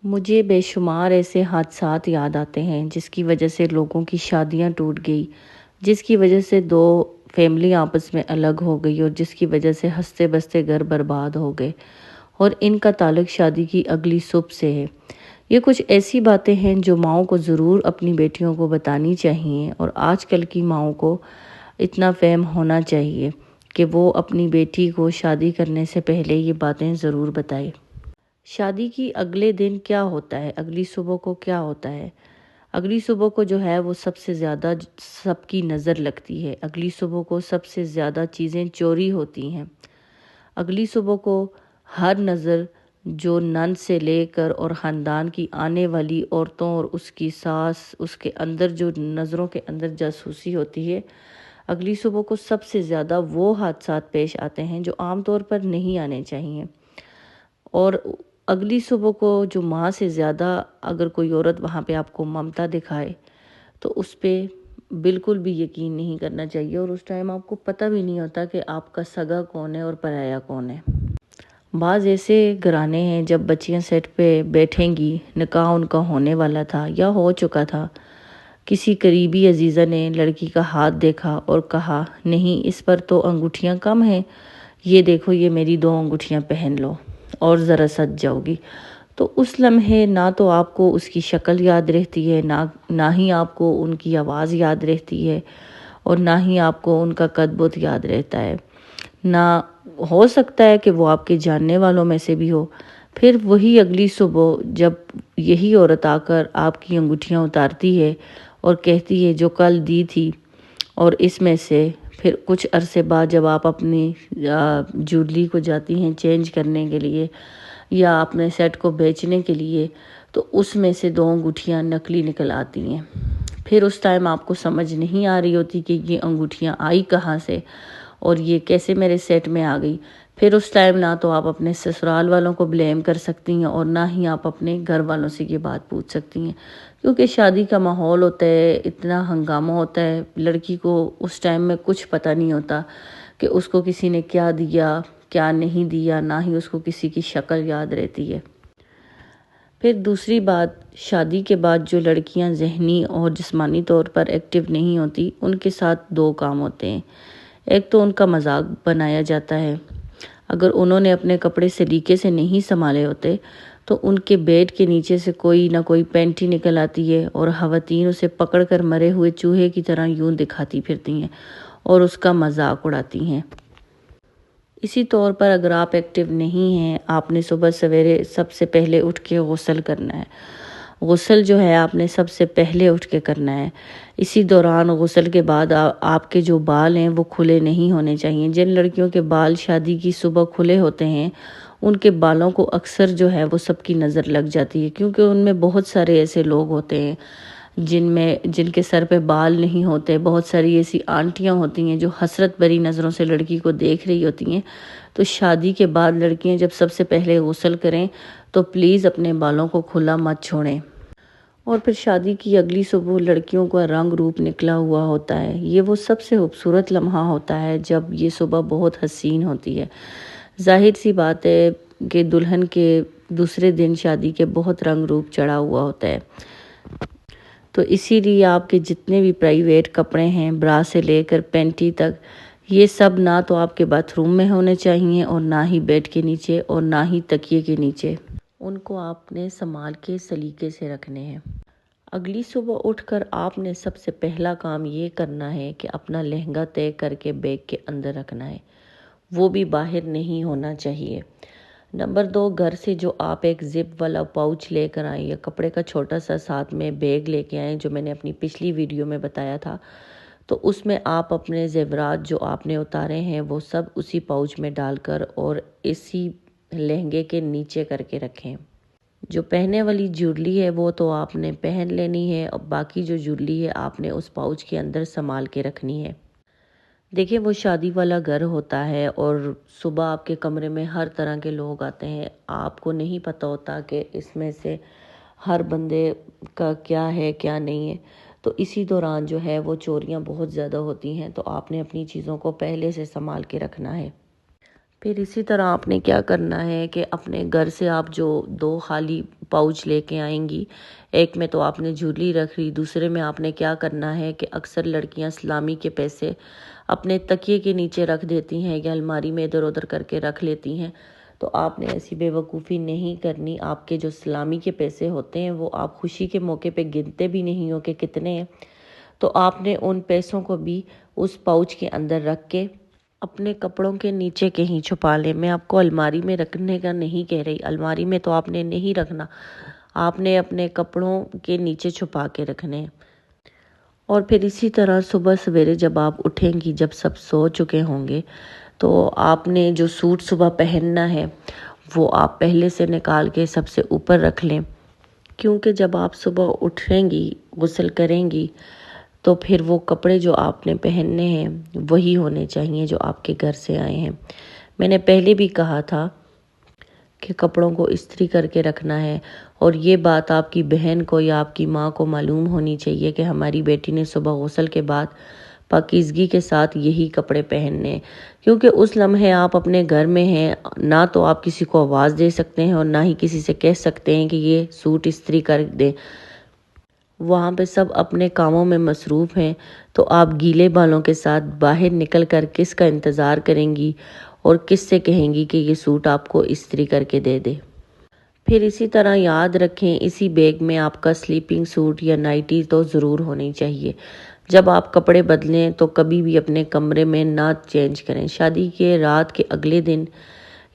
مجھے بے شمار ایسے حادثات یاد آتے ہیں جس کی وجہ سے لوگوں کی شادیاں ٹوٹ گئی، جس کی وجہ سے دو فیملی آپس میں الگ ہو گئی اور جس کی وجہ سے ہنستے بستے گھر برباد ہو گئے، اور ان کا تعلق شادی کی اگلی صبح سے ہے۔ یہ کچھ ایسی باتیں ہیں جو ماؤں کو ضرور اپنی بیٹیوں کو بتانی چاہیے، اور آج کل کی ماؤں کو اتنا فہم ہونا چاہیے کہ وہ اپنی بیٹی کو شادی کرنے سے پہلے یہ باتیں ضرور بتائے۔ شادی کی اگلے دن کیا ہوتا ہے، اگلی صبح کو کیا ہوتا ہے؟ اگلی صبح کو جو ہے وہ سب سے زیادہ سب کی نظر لگتی ہے، اگلی صبح کو سب سے زیادہ چیزیں چوری ہوتی ہیں۔ اگلی صبح کو ہر نظر جو نن سے لے کر اور خاندان کی آنے والی عورتوں اور اس کی ساس، اس کے اندر جو نظروں کے اندر جاسوسی ہوتی ہے، اگلی صبح کو سب سے زیادہ وہ حادثات پیش آتے ہیں جو عام طور پر نہیں آنے چاہیے۔ اور اگلی صبح کو جو ماں سے زیادہ اگر کوئی عورت وہاں پہ آپ کو ممتا دکھائے تو اس پہ بالکل بھی یقین نہیں کرنا چاہیے، اور اس ٹائم آپ کو پتہ بھی نہیں ہوتا کہ آپ کا سگا کون ہے اور پرایا کون ہے۔ بعض ایسے گھرانے ہیں جب بچیاں سیٹ پہ بیٹھیں گی، نکاح ان کا ہونے والا تھا یا ہو چکا تھا، کسی قریبی عزیزہ نے لڑکی کا ہاتھ دیکھا اور کہا نہیں اس پر تو انگوٹھیاں کم ہیں، یہ دیکھو یہ میری 2 انگوٹھیاں پہن لو اور ذرا سج جاؤ گی، تو اس لمحے نہ تو آپ کو اس کی شکل یاد رہتی ہے، نہ ہی آپ کو ان کی آواز یاد رہتی ہے، اور نہ ہی آپ کو ان کا قد بت یاد رہتا ہے، نہ ہو سکتا ہے کہ وہ آپ کے جاننے والوں میں سے بھی ہو۔ پھر وہی اگلی صبح جب یہی عورت آ کر آپ کی انگوٹھیاں اتارتی ہے اور کہتی ہے جو کل دی تھی، اور اس میں سے پھر کچھ عرصے بعد جب آپ اپنی جویلری کو جاتی ہیں چینج کرنے کے لیے یا اپنے سیٹ کو بیچنے کے لیے، تو اس میں سے 2 انگوٹھیاں نکلی نکل آتی ہیں۔ پھر اس ٹائم آپ کو سمجھ نہیں آ رہی ہوتی کہ یہ انگوٹھیاں آئی کہاں سے اور یہ کیسے میرے سیٹ میں آ گئی۔ پھر اس ٹائم نہ تو آپ اپنے سسرال والوں کو بلیم کر سکتی ہیں اور نہ ہی آپ اپنے گھر والوں سے یہ بات پوچھ سکتی ہیں، کیونکہ شادی کا ماحول ہوتا ہے، اتنا ہنگامہ ہوتا ہے، لڑکی کو اس ٹائم میں کچھ پتہ نہیں ہوتا کہ اس کو کسی نے کیا دیا کیا نہیں دیا، نہ ہی اس کو کسی کی شکل یاد رہتی ہے۔ پھر دوسری بات، شادی کے بعد جو لڑکیاں ذہنی اور جسمانی طور پر ایکٹیو نہیں ہوتی، ان کے ساتھ 2 کام ہوتے ہیں۔ ایک تو ان کا مذاق بنایا جاتا ہے، اگر انہوں نے اپنے کپڑے سلیقے سے نہیں سنبھالے ہوتے تو ان کے بیڈ کے نیچے سے کوئی نہ کوئی پینٹی نکل آتی ہے اور خواتین اسے پکڑ کر مرے ہوئے چوہے کی طرح یوں دکھاتی پھرتی ہیں اور اس کا مذاق اڑاتی ہیں۔ اسی طور پر اگر آپ ایکٹیو نہیں ہیں، آپ نے صبح سویرے سب سے پہلے اٹھ کے غسل کرنا ہے۔ غسل جو ہے آپ نے سب سے پہلے اٹھ کے کرنا ہے۔ اسی دوران غسل کے بعد آپ کے جو بال ہیں وہ کھلے نہیں ہونے چاہیے۔ جن لڑکیوں کے بال شادی کی صبح کھلے ہوتے ہیں ان کے بالوں کو اکثر جو ہے وہ سب کی نظر لگ جاتی ہے، کیونکہ ان میں بہت سارے ایسے لوگ ہوتے ہیں جن کے سر پہ بال نہیں ہوتے، بہت ساری ایسی آنٹیاں ہوتی ہیں جو حسرت بھری نظروں سے لڑکی کو دیکھ رہی ہوتی ہیں۔ تو شادی کے بعد لڑکیاں جب سب سے پہلے غسل کریں تو پلیز اپنے بالوں کو کھلا مت چھوڑیں۔ اور پھر شادی کی اگلی صبح لڑکیوں کا رنگ روپ نکلا ہوا ہوتا ہے، یہ وہ سب سے خوبصورت لمحہ ہوتا ہے جب یہ صبح بہت حسین ہوتی ہے۔ ظاہر سی بات ہے کہ دلہن کے دوسرے دن شادی کے بہت رنگ روپ چڑھا ہوا ہوتا ہے، تو اسی لیے آپ کے جتنے بھی پرائیویٹ کپڑے ہیں، برا سے لے کر پینٹی تک، یہ سب نہ تو آپ کے باتھ روم میں ہونے چاہیے اور نہ ہی بیڈ کے نیچے اور نہ ہی تکیے کے نیچے۔ ان کو آپ نے سنبھال کے سلیقے سے رکھنے ہیں۔ اگلی صبح اٹھ کر آپ نے سب سے پہلا کام یہ کرنا ہے کہ اپنا لہنگا طے کر کے بیگ کے اندر رکھنا ہے، وہ بھی باہر نہیں ہونا چاہیے۔ نمبر 2، گھر سے جو آپ ایک زپ والا پاؤچ لے کر آئیں یا کپڑے کا چھوٹا سا ساتھ میں بیگ لے کے آئیں، جو میں نے اپنی پچھلی ویڈیو میں بتایا تھا، تو اس میں آپ اپنے زیورات جو آپ نے اتارے ہیں وہ سب اسی پاؤچ میں ڈال کر اور اسی لہنگے کے نیچے کر کے رکھیں۔ جو پہننے والی جویلری ہے وہ تو آپ نے پہن لینی ہے، اور باقی جو جویلری ہے آپ نے اس پاؤچ کے اندر سنبھال کے رکھنی ہے۔ دیکھیں وہ شادی والا گھر ہوتا ہے اور صبح آپ کے کمرے میں ہر طرح کے لوگ آتے ہیں، آپ کو نہیں پتہ ہوتا کہ اس میں سے ہر بندے کا کیا ہے کیا نہیں ہے، تو اسی دوران جو ہے وہ چوریاں بہت زیادہ ہوتی ہیں، تو آپ نے اپنی چیزوں کو پہلے سے سنبھال کے رکھنا ہے۔ پھر اسی طرح آپ نے کیا کرنا ہے کہ اپنے گھر سے آپ جو 2 خالی پاؤچ لے کے آئیں گی، ایک میں تو آپ نے جھولی رکھ لی، دوسرے میں آپ نے کیا کرنا ہے کہ اکثر لڑکیاں سلامی کے پیسے اپنے تکیے کے نیچے رکھ دیتی ہیں یا الماری میں ادھر ادھر کر کے رکھ لیتی ہیں۔ تو آپ نے ایسی بے وقوفی نہیں کرنی۔ آپ کے جو سلامی کے پیسے ہوتے ہیں وہ آپ خوشی کے موقع پہ گنتے بھی نہیں ہو کہ کتنے ہیں، تو آپ نے ان پیسوں کو بھی اس پاؤچ کے اندر رکھ کے اپنے کپڑوں کے نیچے کہیں چھپا لیں۔ میں آپ کو الماری میں رکھنے کا نہیں کہہ رہی، الماری میں تو آپ نے نہیں رکھنا، آپ نے اپنے کپڑوں کے نیچے چھپا کے رکھنے ہیں۔ اور پھر اسی طرح صبح سویرے جب آپ اٹھیں گی، جب سب سو چکے ہوں گے، تو آپ نے جو سوٹ صبح پہننا ہے وہ آپ پہلے سے نکال کے سب سے اوپر رکھ لیں، کیونکہ جب آپ صبح اٹھیں گی، غسل کریں گی، تو پھر وہ کپڑے جو آپ نے پہننے ہیں وہی ہونے چاہیے جو آپ کے گھر سے آئے ہیں۔ میں نے پہلے بھی کہا تھا کہ کپڑوں کو استری کر کے رکھنا ہے، اور یہ بات آپ کی بہن کو یا آپ کی ماں کو معلوم ہونی چاہیے کہ ہماری بیٹی نے صبح غسل کے بعد پاکیزگی کے ساتھ یہی کپڑے پہننے ہیں، کیونکہ اس لمحے آپ اپنے گھر میں ہیں، نہ تو آپ کسی کو آواز دے سکتے ہیں اور نہ ہی کسی سے کہہ سکتے ہیں کہ یہ سوٹ استری کر دیں۔ وہاں پہ سب اپنے کاموں میں مصروف ہیں، تو آپ گیلے بالوں کے ساتھ باہر نکل کر کس کا انتظار کریں گی اور کس سے کہیں گی کہ یہ سوٹ آپ کو استری کر کے دے دے۔ پھر اسی طرح یاد رکھیں، اسی بیگ میں آپ کا سلیپنگ سوٹ یا نائٹی تو ضرور ہونی چاہیے۔ جب آپ کپڑے بدلیں تو کبھی بھی اپنے کمرے میں نہ چینج کریں۔ شادی کے رات کے اگلے دن،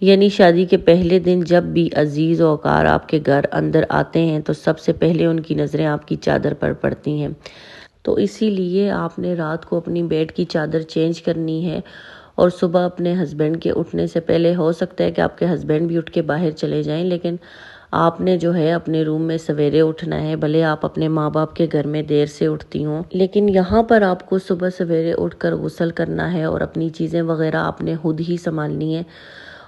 یعنی شادی کے پہلے دن، جب بھی عزیز و وقار آپ کے گھر اندر آتے ہیں تو سب سے پہلے ان کی نظریں آپ کی چادر پر پڑتی ہیں، تو اسی لیے آپ نے رات کو اپنی بیڈ کی چادر چینج کرنی ہے، اور صبح اپنے ہسبینڈ کے اٹھنے سے پہلے، ہو سکتا ہے کہ آپ کے ہسبینڈ بھی اٹھ کے باہر چلے جائیں، لیکن آپ نے جو ہے اپنے روم میں سویرے اٹھنا ہے۔ بھلے آپ اپنے ماں باپ کے گھر میں دیر سے اٹھتی ہوں، لیکن یہاں پر آپ کو صبح سویرے اٹھ کر غسل کرنا ہے اور اپنی چیزیں وغیرہ آپ نے خود ہی سنبھالنی ہے،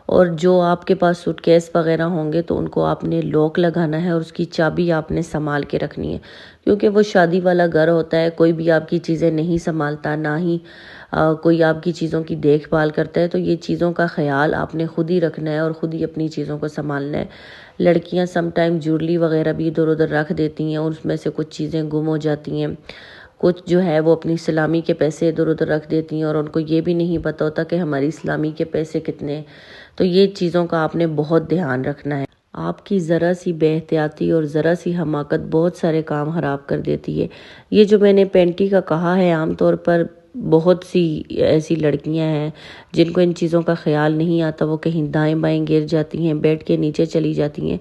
اور جو آپ کے پاس سوٹ کیس وغیرہ ہوں گے تو ان کو آپ نے لوک لگانا ہے اور اس کی چابی آپ نے سنبھال کے رکھنی ہے، کیونکہ وہ شادی والا گھر ہوتا ہے، کوئی بھی آپ کی چیزیں نہیں سنبھالتا، نہ ہی کوئی آپ کی چیزوں کی دیکھ بھال کرتا ہے، تو یہ چیزوں کا خیال آپ نے خود ہی رکھنا ہے اور خود ہی اپنی چیزوں کو سنبھالنا ہے۔ لڑکیاں سم ٹائم جویلری وغیرہ بھی ادھر ادھر رکھ دیتی ہیں، اور اس میں سے کچھ چیزیں گم ہو جاتی ہیں، کچھ جو ہے وہ اپنی سلامی کے پیسے ادھر ادھر رکھ دیتی ہیں اور ان کو یہ بھی نہیں پتہ ہوتا کہ ہماری سلامی کے پیسے کتنے ہیں، تو یہ چیزوں کا آپ نے بہت دھیان رکھنا ہے۔ آپ کی ذرا سی بے احتیاطی اور ذرا سی حماقت بہت سارے کام خراب کر دیتی ہے۔ یہ جو میں نے پینٹی کا کہا ہے، عام طور پر بہت سی ایسی لڑکیاں ہیں جن کو ان چیزوں کا خیال نہیں آتا، وہ کہیں دائیں بائیں گر جاتی ہیں، بیڈ کے نیچے چلی جاتی ہیں،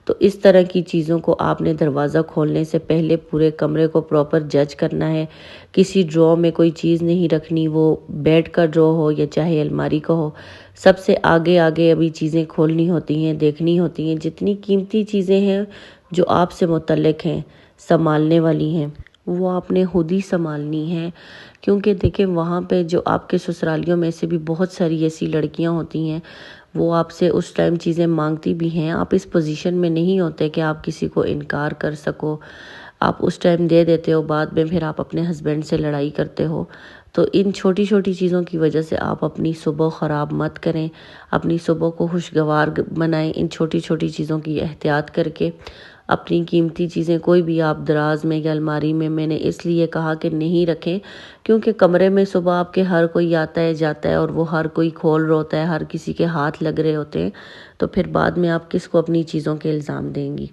تو اس طرح کی چیزوں کو آپ نے دروازہ کھولنے سے پہلے پورے کمرے کو پراپر جج کرنا ہے۔ کسی ڈرا میں کوئی چیز نہیں رکھنی، وہ بیڈ کا ڈرا ہو یا چاہے الماری کا ہو، سب سے آگے آگے ابھی چیزیں کھولنی ہوتی ہیں، دیکھنی ہوتی ہیں۔ جتنی قیمتی چیزیں ہیں جو آپ سے متعلق ہیں، سنبھالنے والی ہیں، وہ آپ نے خود ہی سنبھالنی ہیں، کیونکہ دیکھیں وہاں پہ جو آپ کے سسرالیوں میں سے بھی بہت ساری ایسی لڑکیاں ہوتی ہیں، وہ آپ سے اس ٹائم چیزیں مانگتی بھی ہیں۔ آپ اس پوزیشن میں نہیں ہوتے کہ آپ کسی کو انکار کر سکو، آپ اس ٹائم دے دیتے ہو، بعد میں پھر آپ اپنے ہسبینڈ سے لڑائی کرتے ہو، تو ان چھوٹی چھوٹی چیزوں کی وجہ سے آپ اپنی صبح خراب مت کریں، اپنی صبح کو خوشگوار بنائیں۔ ان چھوٹی چھوٹی چیزوں کی احتیاط کر کے اپنی قیمتی چیزیں کوئی بھی آپ دراز میں یا الماری میں نے اس لیے کہا کہ نہیں رکھیں، کیونکہ کمرے میں صبح آپ کے ہر کوئی آتا ہے جاتا ہے اور وہ ہر کوئی کھول رہا ہوتا ہے، ہر کسی کے ہاتھ لگ رہے ہوتے ہیں، تو پھر بعد میں آپ کس کو اپنی چیزوں کے الزام دیں گی۔